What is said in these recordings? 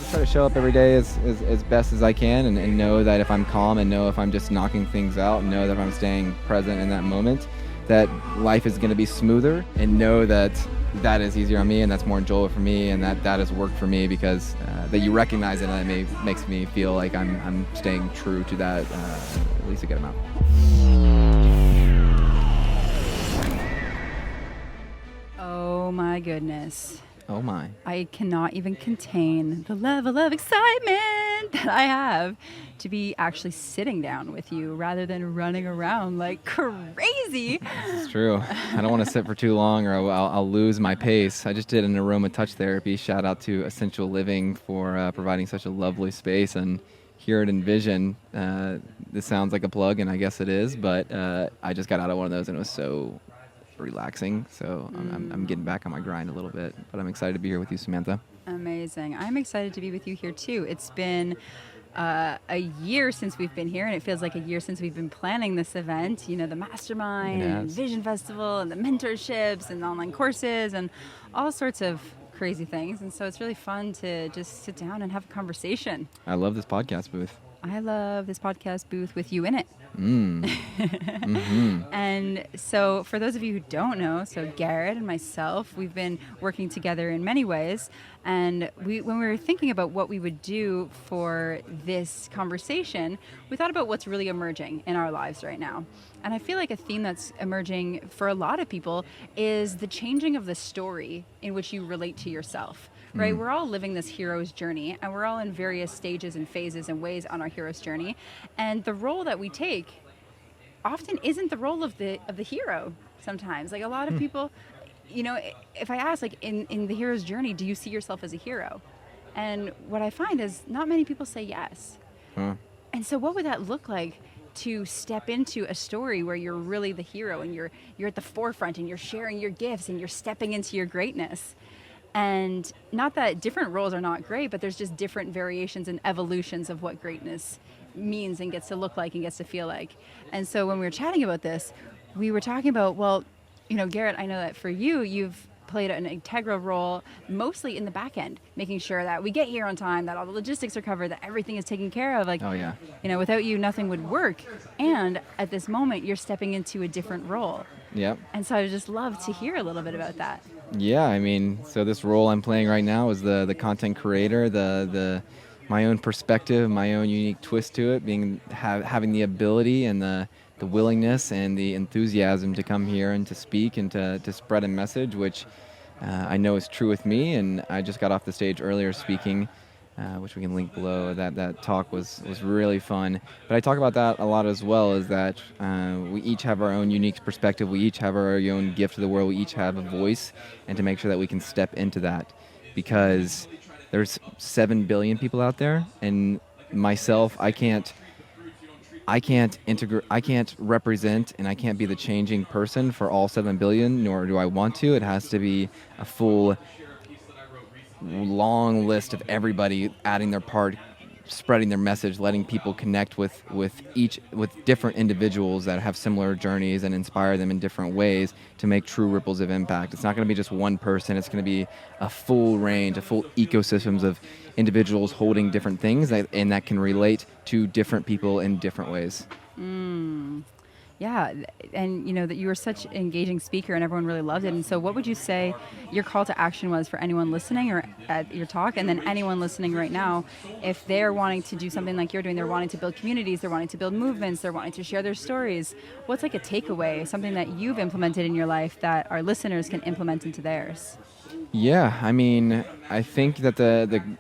try to show up every day as best as I can, and know that if I'm calm, and know if I'm just knocking things out, and know that if I'm staying present in that moment, that life is going to be smoother, and know that that is easier on me, and that's more enjoyable for me, and that has worked for me, because that you recognize it, and it makes me feel like I'm staying true to that at least a good amount. Oh my goodness. Oh my. I cannot even contain the level of excitement that I have to be actually sitting down with you rather than running around like crazy. It's true. I don't want to sit for too long, or I'll lose my pace. I just did an aroma touch therapy. Shout out to Essential Living for providing such a lovely space. And here at Envision, this sounds like a plug, and I guess it is, but I just got out of one of those, and it was so relaxing. So I'm getting back on my grind a little bit, but I'm excited to be here with you, Samantha. Amazing. I'm excited to be with you here too. It's been a year since we've been here, and it feels like a year since we've been planning this event. You know, the mastermind and Vision Festival and the mentorships and the online courses and all sorts of crazy things. And so it's really fun to just sit down and have a conversation. I love this podcast booth. I love this podcast booth with you in it. Mm-hmm. And so for those of you who don't know, so Garrett and myself, we've been working together in many ways. And when we were thinking about what we would do for this conversation, we thought about what's really emerging in our lives right now. And I feel like a theme that's emerging for a lot of people is the changing of the story in which you relate to yourself. Right? We're all living this hero's journey, and we're all in various stages and phases and ways on our hero's journey. And the role that we take often isn't the role of the hero sometimes. Like a lot of people, you know, if I ask, like in the hero's journey, do you see yourself as a hero? And what I find is not many people say yes. And so what would that look like to step into a story where you're really the hero, and you're at the forefront, and you're sharing your gifts, and you're stepping into your greatness? And not that different roles are not great, but there's just different variations and evolutions of what greatness means and gets to look like and gets to feel like. And so when we were chatting about this, we were talking about, well, you know, Garrett, I know that for you, you've played an integral role mostly in the back end, making sure that we get here on time, that all the logistics are covered, that everything is taken care of. Like, oh yeah, you know, without you, nothing would work. And at this moment, you're stepping into a different role. Yep. And so I would just love to hear a little bit about that. Yeah, I mean, so this role I'm playing right now is the content creator, the my own perspective, my own unique twist to it, having the ability and the willingness and the enthusiasm to come here and to speak and to spread a message, which I know is true with me. And I just got off the stage earlier speaking, which we can link below. That talk was really fun. But I talk about that a lot as well, is that we each have our own unique perspective. We each have our own gift to the world. We each have a voice, and to make sure that we can step into that, because there's 7 billion people out there, and myself, I can't represent, and I can't be the changing person for all 7 billion, nor do I want to. It has to be a full long list of everybody adding their part, spreading their message, letting people connect with different individuals that have similar journeys and inspire them in different ways to make true ripples of impact. It's not going to be just one person. It's going to be a full range, a full ecosystems of individuals holding different things and that can relate to different people in different ways. Yeah, and you know that you were such an engaging speaker, and everyone really loved it. And so what would you say your call to action was for anyone listening or at your talk, and then anyone listening right now, if they're wanting to do something like you're doing, they're wanting to build communities, they're wanting to build movements, they're wanting to share their stories, what's like a takeaway, something that you've implemented in your life that our listeners can implement into theirs? Yeah, I mean, I think that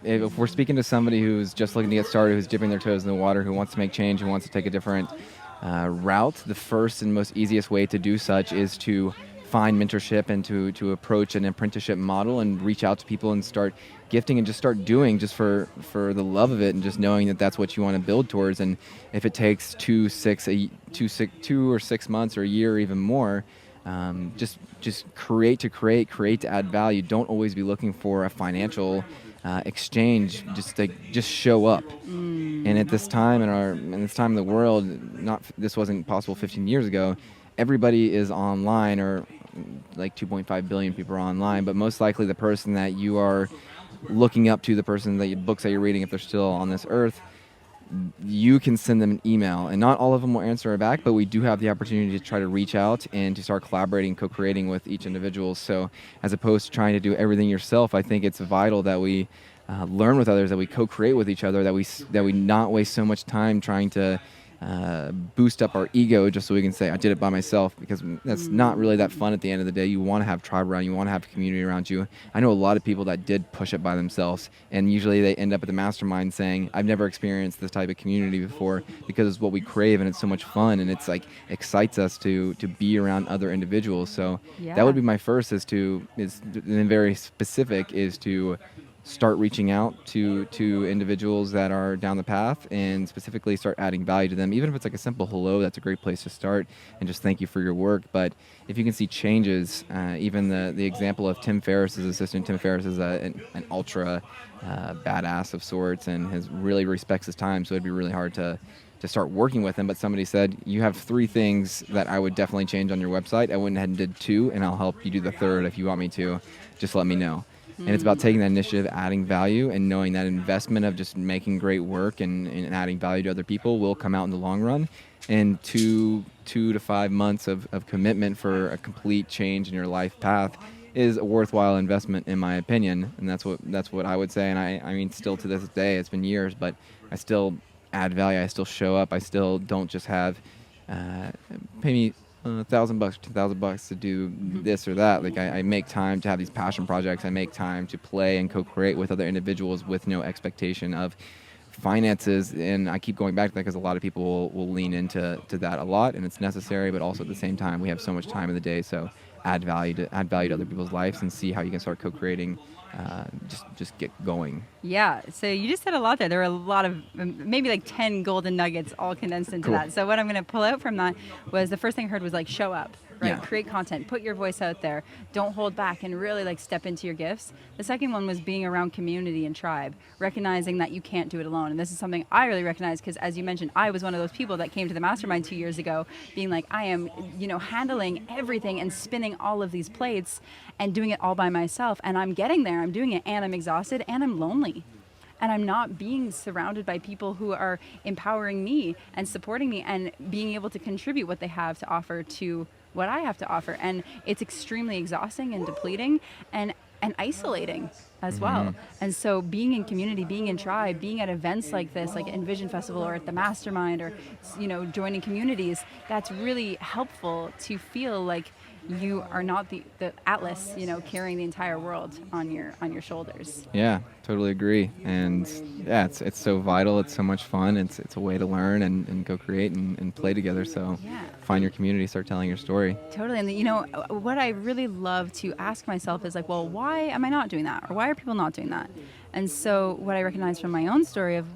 if we're speaking to somebody who's just looking to get started, who's dipping their toes in the water, who wants to make change, who wants to take a different route, the first and most easiest way to do such is to find mentorship and to approach an apprenticeship model and reach out to people and start gifting and just start doing just for the love of it, and just knowing that that's what you want to build towards. And if it takes 2 or 6 months or a year or even more, just create to add value. Don't always be looking for a financial exchange. Just show up. And at this time in this time in the world, this wasn't possible 15 years ago. Everybody is online, or like 2.5 billion people are online, but most likely the person that you are looking up to the person books that you're reading, if they're still on this earth, you can send them an email, and not all of them will answer back, but we do have the opportunity to try to reach out and to start collaborating, co-creating with each individual. So as opposed to trying to do everything yourself, I think it's vital that we learn with others, that we co-create with each other, that we not waste so much time trying to boost up our ego just so we can say I did it by myself, because that's not really that fun at the end of the day. You want to have tribe around you, want to have community around you. I know a lot of people that did push it by themselves, and usually they end up at the mastermind saying I've never experienced this type of community before, because it's what we crave and it's so much fun, and it's like excites us to be around other individuals. So that would be my first, is very specific, is to start reaching out to individuals that are down the path and specifically start adding value to them. Even if it's like a simple hello, that's a great place to start, and just thank you for your work. But if you can see changes, even the example of Tim Ferriss's assistant. Tim Ferriss is an ultra badass of sorts, and really respects his time, so it'd be really hard to start working with him. But somebody said, you have 3 things that I would definitely change on your website. I went ahead and did 2, and I'll help you do the 3rd if you want me to. Just let me know. And it's about taking that initiative, adding value, and knowing that investment of just making great work and adding value to other people will come out in the long run. And 2 to 5 months of commitment for a complete change in your life path is a worthwhile investment, in my opinion. And that's what I would say. And I mean, still to this day, it's been years, but I still add value. I still show up. I still don't just have pay me $1,000, $2,000 to do this or that. Like I make time to have these passion projects. I make time to play and co-create with other individuals with no expectation of finances. And I keep going back to that because a lot of people will lean into that a lot, and it's necessary. But also at the same time, we have so much time in the day, so add value to other people's lives and see how you can start co-creating. Just get going. Yeah. So you just said a lot there. There were a lot of maybe like 10 golden nuggets all condensed into that. So what I'm going to pull out from that was, the first thing I heard was like show up, right? Yeah. Create content, put your voice out there, don't hold back, and really like step into your gifts. The second one was being around community and tribe, recognizing that you can't do it alone. And this is something I really recognize, because as you mentioned, I was one of those people that came to the mastermind 2 years ago being like, I am, handling everything and spinning all of these plates and doing it all by myself. And I'm getting there, I'm doing it, and I'm exhausted, and I'm lonely. And I'm not being surrounded by people who are empowering me and supporting me and being able to contribute what they have to offer to what I have to offer. And it's extremely exhausting and depleting and isolating as well. And so being in community, being in tribe, being at events like this, like Envision Festival or at the Mastermind, or joining communities, that's really helpful to feel like you are not the Atlas, carrying the entire world on your shoulders. Yeah, totally agree. And yeah, it's so vital. It's so much fun. It's a way to learn and co-create and play together. So find your community, start telling your story. Totally. And what I really love to ask myself is like, well, why am I not doing that? Or why are people not doing that? And so what I recognize from my own story of,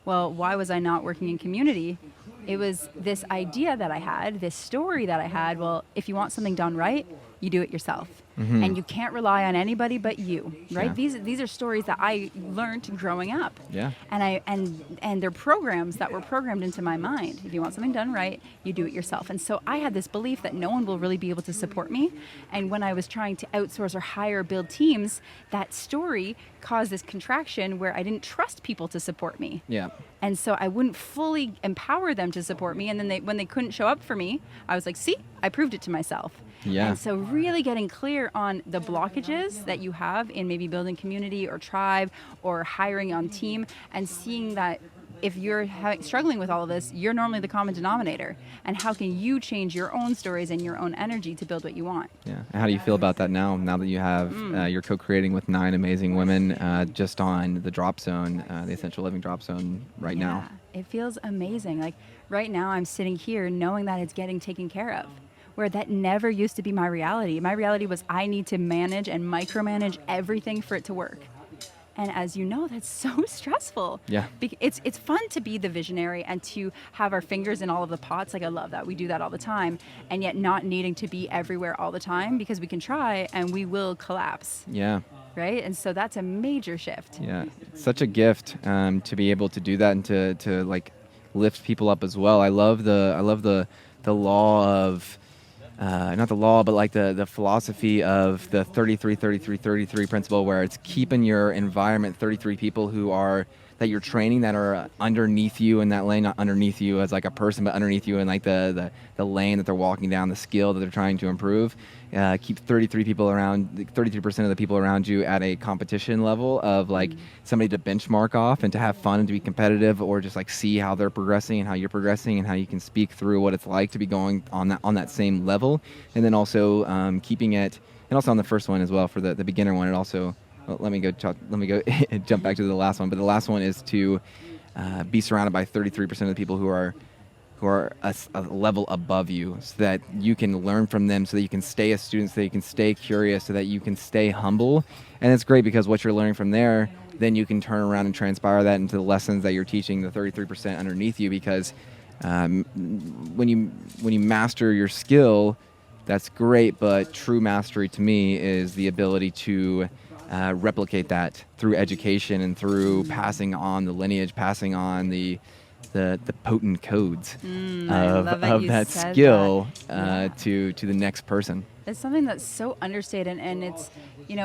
well, why was I not working in community? It was this idea that I had, this story that I had. Well, if you want something done right, you do it yourself. And you can't rely on anybody but you, right? Yeah. These are stories that I learned growing up. Yeah. And they're programs that were programmed into my mind. If you want something done right, you do it yourself. And so I had this belief that no one will really be able to support me. And when I was trying to outsource or hire, build teams, that story caused this contraction where I didn't trust people to support me. Yeah. And so I wouldn't fully empower them to support me. And then when they couldn't show up for me, I was like, see, I proved it to myself. Yeah. And so really getting clear on the blockages that you have in maybe building community or tribe or hiring on team, and seeing that if you're struggling with all of this, you're normally the common denominator. And how can you change your own stories and your own energy to build what you want? Yeah. And how do you feel about that now that you have, you're co-creating with 9 amazing women just on the drop zone, the Essential Living drop zone right now? It feels amazing. Like right now I'm sitting here knowing that it's getting taken care of, where that never used to be my reality. My reality was I need to manage and micromanage everything for it to work. And as you know, that's so stressful. Yeah. It's fun to be the visionary and to have our fingers in all of the pots. Like I love that. We do that all the time. And yet not needing to be everywhere all the time, because we can try and we will collapse. Yeah. Right? And so that's a major shift. Yeah. It's such a gift to be able to do that and to like lift people up as well. I love the law of not the law, but like the philosophy of the 33 principle, where it's keeping your environment 33 people that you're training that are underneath you in that lane, not underneath you as like a person, but underneath you in like the lane that they're walking down, the skill that they're trying to improve. Keep 33% of the people around you at a competition level of like somebody to benchmark off and to have fun and to be competitive, or just like see how they're progressing and how you're progressing and how you can speak through what it's like to be going on that same level. And then also keeping it, and also on the first one as well for the beginner one, it also, well, let me go jump back to the last one. But the last one is to be surrounded by 33% of the people who are a level above you, so that you can learn from them, so that you can stay a student, so that you can stay curious, so that you can stay humble. And it's great because what you're learning from there, then you can turn around and transpire that into the lessons that you're teaching the 33% underneath you. Because when you master your skill, that's great, but true mastery to me is the ability to replicate that through education and through passing on the lineage, passing on the potent codes of that skill to the next person. It's something that's so understated, and it's,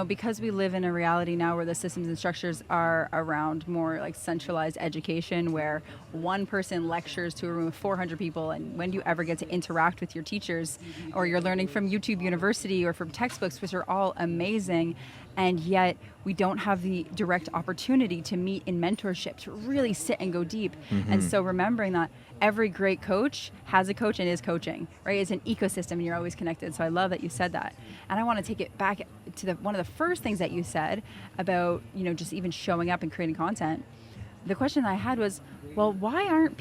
because we live in a reality now where the systems and structures are around more like centralized education, where one person lectures to a room of 400 people, and when do you ever get to interact with your teachers? Or you're learning from YouTube University or from textbooks, which are all amazing, and yet we don't have the direct opportunity to meet in mentorship, to really sit and go deep. And so remembering that every great coach has a coach and is coaching, right? It's an ecosystem and you're always connected. So I love that you said that. And I want to take it back to one of the first things that you said about, just even showing up and creating content. The question I had was, well, why aren't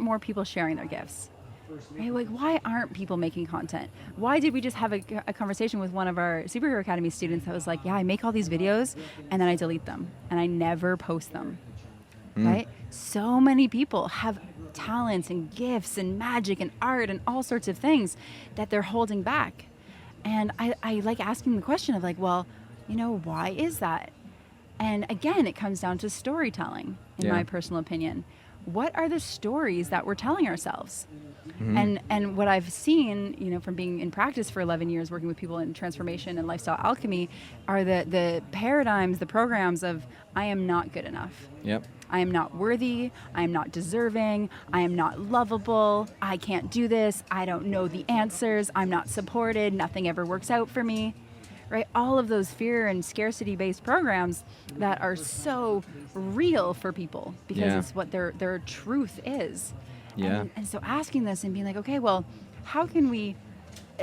more people sharing their gifts? Right? Like, why aren't people making content? Why did we just have a conversation with one of our Superhero Academy students that was like, yeah, I make all these videos and then I delete them and I never post them, right? So many people have talents and gifts and magic and art and all sorts of things that they're holding back. And I like asking the question of like, well, why is that? And again, it comes down to storytelling, in my personal opinion. What are the stories that we're telling ourselves? And what I've seen, from being in practice for 11 years, working with people in transformation and lifestyle alchemy, are the paradigms, the programs of, I am not good enough. Yep. I am not worthy. I am not deserving. I am not lovable. I can't do this. I don't know the answers. I'm not supported. Nothing ever works out for me. Right? All of those fear and scarcity-based programs that are so real for people because it's what their truth is. Yeah. And so asking this and being like, okay, well, how can we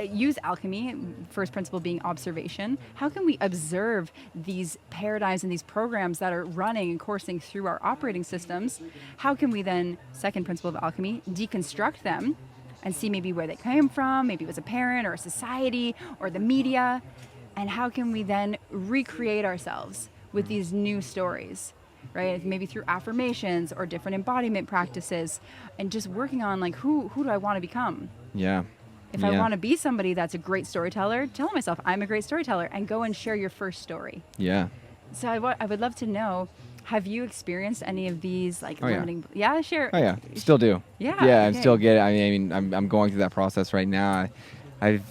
use alchemy, first principle being observation, how can we observe these paradigms and these programs that are running and coursing through our operating systems? How can we then, second principle of alchemy, deconstruct them and see maybe where they came from, maybe it was a parent or a society or the media, and how can we then recreate ourselves with these new stories? Right? Maybe through affirmations or different embodiment practices, and just working on like, who do I want to become? Yeah. If I want to be somebody that's a great storyteller, tell myself I'm a great storyteller and go and share your first story. Yeah. So I would love to know, have you experienced any of these like limiting? Yeah, sure. Oh yeah, still do. Yeah. Yeah, I still get it. I mean, I'm going through that process right now. I've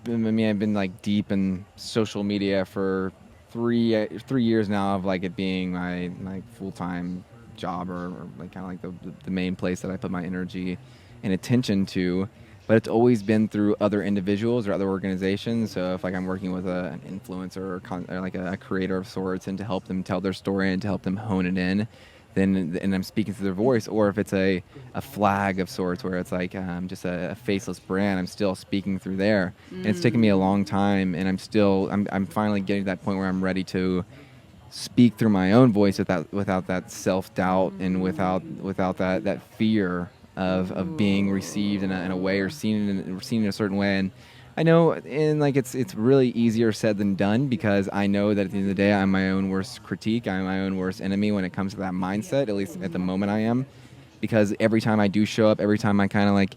been like deep in social media for 3 years now, of like it being my full-time job, or like kind of like the main place that I put my energy and attention to. But it's always been through other individuals or other organizations. So if like I'm working with an influencer or like a creator of sorts, and to help them tell their story and to help them hone it in, and I'm speaking through their voice. Or if it's a flag of sorts, where it's like just a faceless brand, I'm still speaking through there. And it's taken me a long time, and I'm finally getting to that point where I'm ready to speak through my own voice without that self-doubt and without that fear of being received in a way, or seen in a certain way. And I know, and like it's really easier said than done, because I know that at the end of the day, I'm my own worst critique. I'm my own worst enemy when it comes to that mindset. At least at the moment, I am, because every time I do show up, every time I kind of like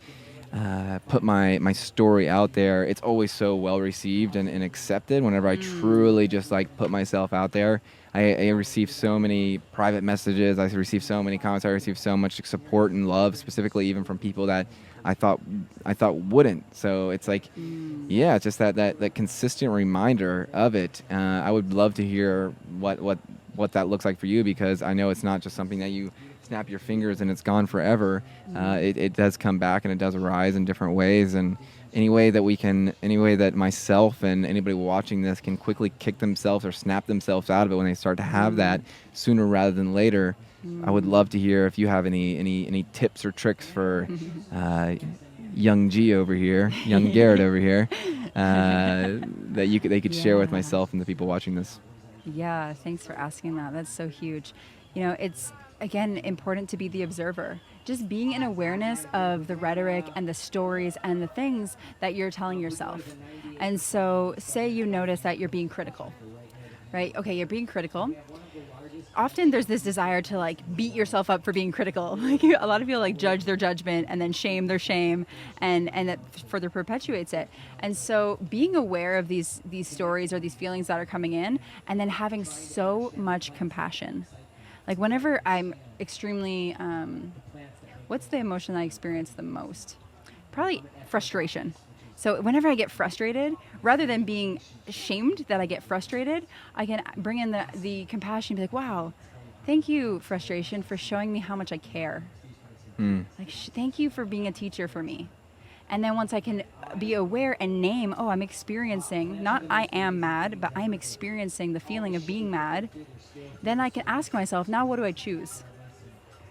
put my story out there, it's always so well received and accepted. Whenever I truly just like put myself out there, I receive so many private messages. I receive so many comments. I receive so much support and love, specifically even from people that I thought wouldn't. So it's like, yeah, it's just that consistent reminder of it. I would love to hear what that looks like for you, because I know it's not just something that you snap your fingers and it's gone forever. It does come back and it does arise in different ways, and any way that myself and anybody watching this can quickly kick themselves or snap themselves out of it when they start to have that sooner rather than later. I would love to hear if you have any tips or tricks for young G over here, young Garrett over here, that they could share with myself and the people watching this. Yeah, thanks for asking that. That's so huge. It's, again, important to be the observer. Just being in awareness of the rhetoric and the stories and the things that you're telling yourself. And so say you notice that you're being critical, right? Okay, you're being critical. Often there's this desire to beat yourself up for being critical. A lot of people judge their judgment and then shame their shame, and that further perpetuates it. And so being aware of these stories or these feelings that are coming in, and then having so much compassion. Whenever I'm extremely, what's the emotion I experience the most? Probably frustration. So whenever I get frustrated, rather than being ashamed that I get frustrated, I can bring in the compassion and be like, wow, thank you, frustration, for showing me how much I care. Thank you for being a teacher for me. And then once I can be aware and name, I'm experiencing, not I am mad, but I'm experiencing the feeling of being mad, then I can ask myself, now what do I choose?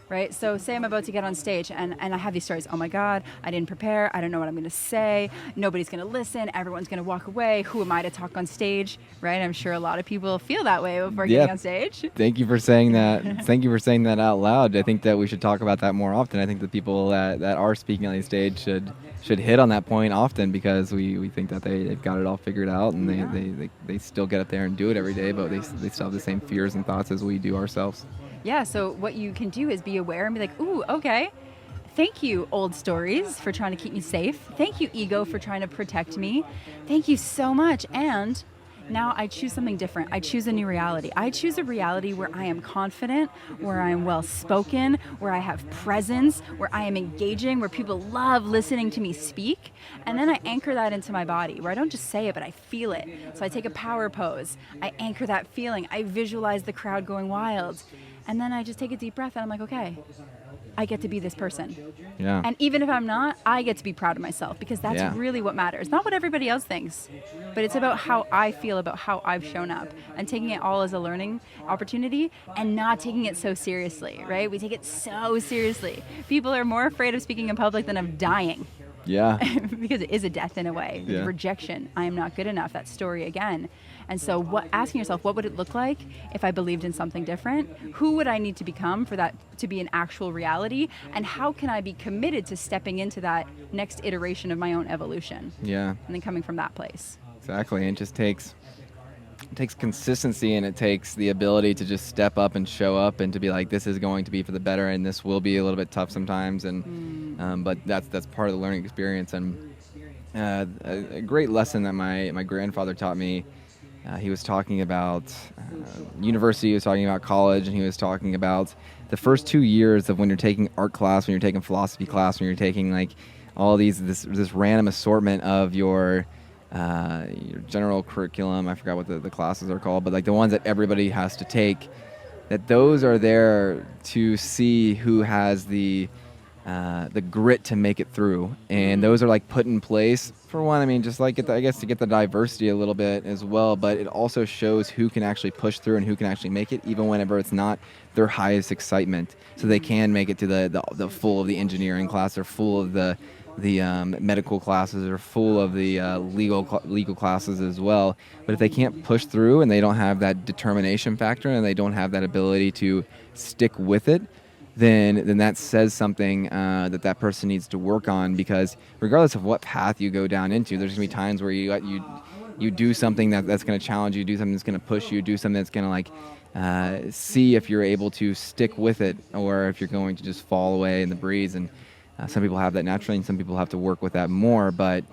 Right? So say I'm about to get on stage and I have these stories. Oh my God, I didn't prepare. I don't know what I'm going to say. Nobody's going to listen. Everyone's going to walk away. Who am I to talk on stage? Right? I'm sure a lot of people feel that way before getting on stage. Thank you for saying that. Thank you for saying that out loud. I think that we should talk about that more often. I think the people that are speaking on the stage should hit on that point often, because we think that they've got it all figured out, and they still get up there and do it every day, but they still have the same fears and thoughts as we do ourselves. Yeah, so what you can do is be aware and be like, ooh, okay. Thank you, old stories, for trying to keep me safe. Thank you, ego, for trying to protect me. Thank you so much. And now I choose something different. I choose a new reality. I choose a reality where I am confident, where I am well-spoken, where I have presence, where I am engaging, where people love listening to me speak. And then I anchor that into my body, where I don't just say it, but I feel it. So I take a power pose. I anchor that feeling. I visualize the crowd going wild. And then I just take a deep breath and I'm like, okay, I get to be this person. Yeah. And even if I'm not, I get to be proud of myself, because that's really what matters. Not what everybody else thinks, but it's about how I feel about how I've shown up, and taking it all as a learning opportunity and not taking it so seriously, right? We take it so seriously. People are more afraid of speaking in public than of dying. Yeah. Because it is a death in a way. Yeah. Rejection. I am not good enough. That story again. And so asking yourself, what would it look like if I believed in something different? Who would I need to become for that to be an actual reality? And how can I be committed to stepping into that next iteration of my own evolution? Yeah. And then coming from that place. Exactly. And it just takes consistency, and it takes the ability to just step up and show up and to be like, this is going to be for the better, and this will be a little bit tough sometimes, and but that's part of the learning experience. And a great lesson that my grandfather taught me, he was talking about university, he was talking about college, and he was talking about the first 2 years of when you're taking art class, when you're taking philosophy class, when you're taking all this random assortment of your general curriculum. I forgot what the classes are called, but the ones that everybody has to take, that those are there to see who has the grit to make it through. And those are put in place for one, I mean, just to get the diversity a little bit as well, but it also shows who can actually push through and who can actually make it, even whenever it's not their highest excitement. So they can make it to the full of the engineering class, or full of the medical classes, are full of the legal classes as well. But if they can't push through, and they don't have that determination factor, and they don't have that ability to stick with it, then that says something that person needs to work on. Because regardless of what path you go down into, there's going to be times where you do something that's going to challenge you, do something that's going to push you, do something that's going to see if you're able to stick with it, or if you're going to just fall away in the breeze. And some people have that naturally, and some people have to work with that more. But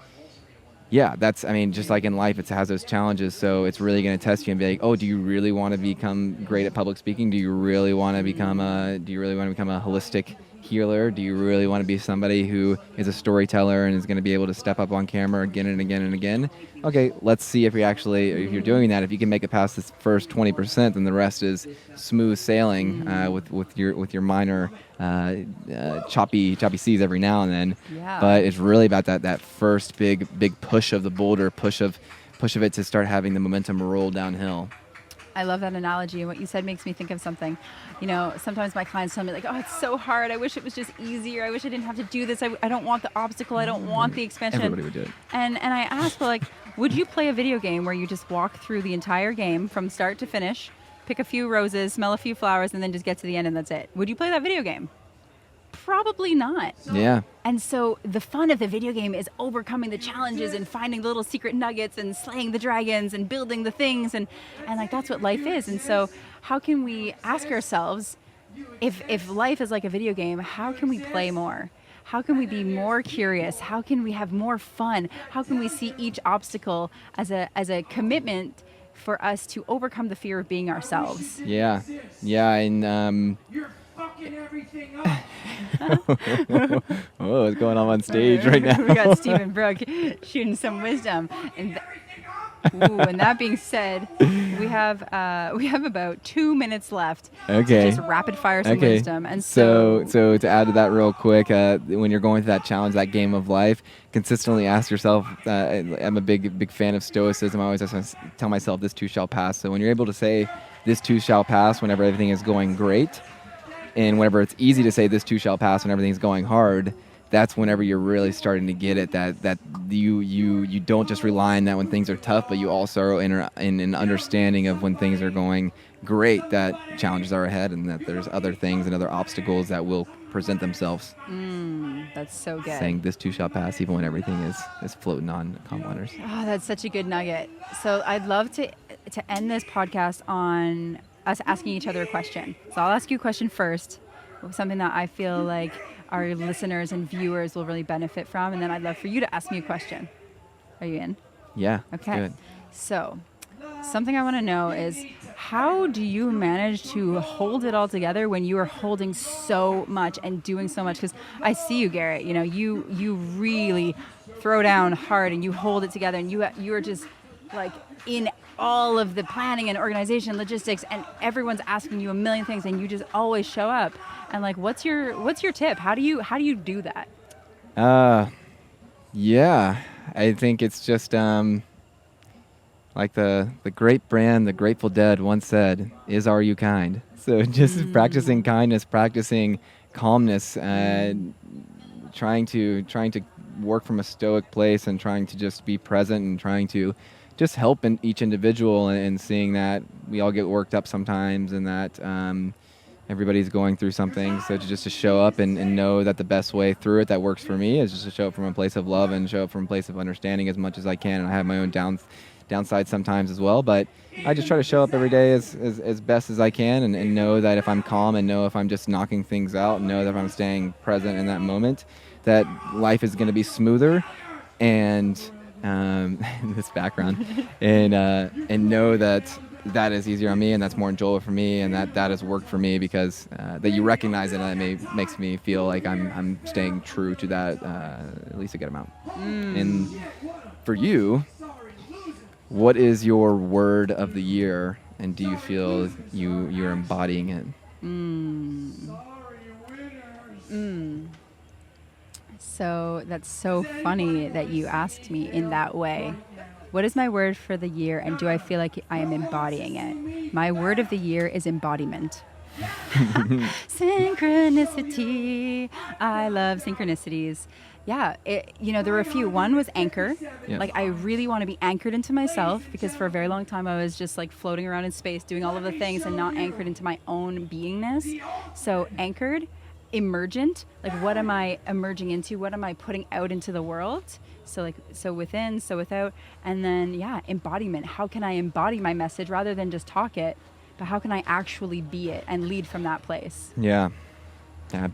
Yeah, that's, I mean, just like in life, it has those challenges. So it's really going to test you and be like, oh, do you really want to become great at public speaking? Do you really want to become a holistic healer? Do you really want to be somebody who is a storyteller and is going to be able to step up on camera again and again and again? Okay, let's see if if you're doing that. If you can make it past this first 20%, then the rest is smooth sailing with your minor choppy seas every now and then. Yeah. But it's really about that first big push of the boulder, push of it to start having the momentum roll downhill. I love that analogy, and what you said makes me think of something. You know, sometimes my clients tell me like, "Oh, it's so hard. I wish it was just easier. I wish I didn't have to do this. I don't want the obstacle. I don't want the expansion." Everybody would do it. And I ask, well, like, would you play a video game where you just walk through the entire game from start to finish, pick a few roses, smell a few flowers, and then just get to the end and that's it? Would you play that video game? Probably not. Yeah. And so the fun of the video game is overcoming the challenges and finding the little secret nuggets and slaying the dragons and building the things and like that's what life is. And so how can we ask ourselves, if life is like a video game, how can we play more? How can we be more curious? How can we have more fun? How can we see each obstacle as a commitment for us to overcome the fear of being ourselves? Yeah. Yeah. And fucking everything up. oh, what's going on stage right now? We got Stephen Brooke shooting some wisdom. And that being said, we have about 2 minutes left. Okay. To just rapid fire some wisdom. And so to add to that real quick, when you're going through that challenge, that game of life, consistently ask yourself. I'm a big fan of Stoicism. I always tell myself, "This too shall pass." So when you're able to say, "This too shall pass," whenever everything is going great, and whenever it's easy to say "this too shall pass" when everything's going hard, that's whenever you're really starting to get it, that you don't just rely on that when things are tough, but you also are in an understanding of when things are going great, that challenges are ahead and that there's other things and other obstacles that will present themselves. That's so good. Saying "this too shall pass" even when everything is floating on calm waters. Oh, that's such a good nugget. So I'd love to end this podcast on us asking each other a question. So I'll ask you a question first, something that I feel like our listeners and viewers will really benefit from, and then I'd love for you to ask me a question. Are you in? Yeah. Okay. Good. So something I want to know is, how do you manage to hold it all together when you are holding so much and doing so much? Because I see you, Garrett. You know, you really throw down hard and you hold it together, and you are just like in all of the planning and organization, logistics, and everyone's asking you a million things, and you just always show up. And like, what's your tip? How do you do that? Yeah, I think it's just like the great brand, the Grateful Dead once said, "Is are you kind?" So just practicing kindness, practicing calmness, trying to work from a stoic place and trying to just be present and trying to just help in each individual, and seeing that we all get worked up sometimes and that everybody's going through something. So just to show up and know that the best way through it that works for me is just to show up from a place of love and show up from a place of understanding as much as I can. And I have my own downside sometimes as well, but I just try to show up every day as best as I can, and know that if I'm calm, and know if I'm just knocking things out, and know that if I'm staying present in that moment, that life is going to be smoother, and this background, and know that is easier on me, and that's more enjoyable for me, and that has worked for me, because that you recognize it, and that makes me feel like I'm staying true to that at least a good amount. And for you, what is your word of the year, and do you feel you're embodying it? So that's so funny that you asked me in that way. What is my word for the year, and do I feel like I am embodying it? My word of the year is embodiment. Synchronicity. I love synchronicities. Yeah, there were a few. One was anchor. Yeah. Like, I really want to be anchored into myself, because for a very long time I was just like floating around in space doing all of the things and not anchored into my own beingness. So anchored. Emergent, like, what am I emerging into? What am I putting out into the world? So within, so without. And then, embodiment. How can I embody my message rather than just talk it? But how can I actually be it and lead from that place? Yeah.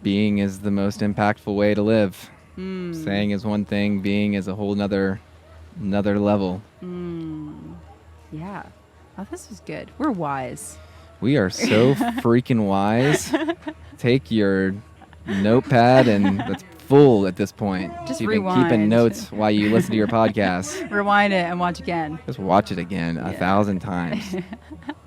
Being is the most impactful way to live. Saying is one thing, being is a whole nother another level. Yeah. Oh, this was good. We're wise. We are so freaking wise. Take your notepad and that's full at this point. Just You've been rewind. keeping notes while you listen to your podcast. Rewind it and watch again. Just watch it again 1,000 times.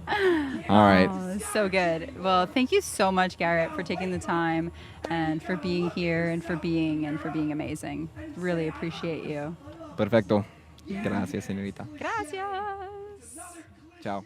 All right. Oh, it's so good. Well, thank you so much, Garrett, for taking the time and for being here and for being amazing. Really appreciate you. Perfecto. Gracias, señorita. Gracias. Ciao.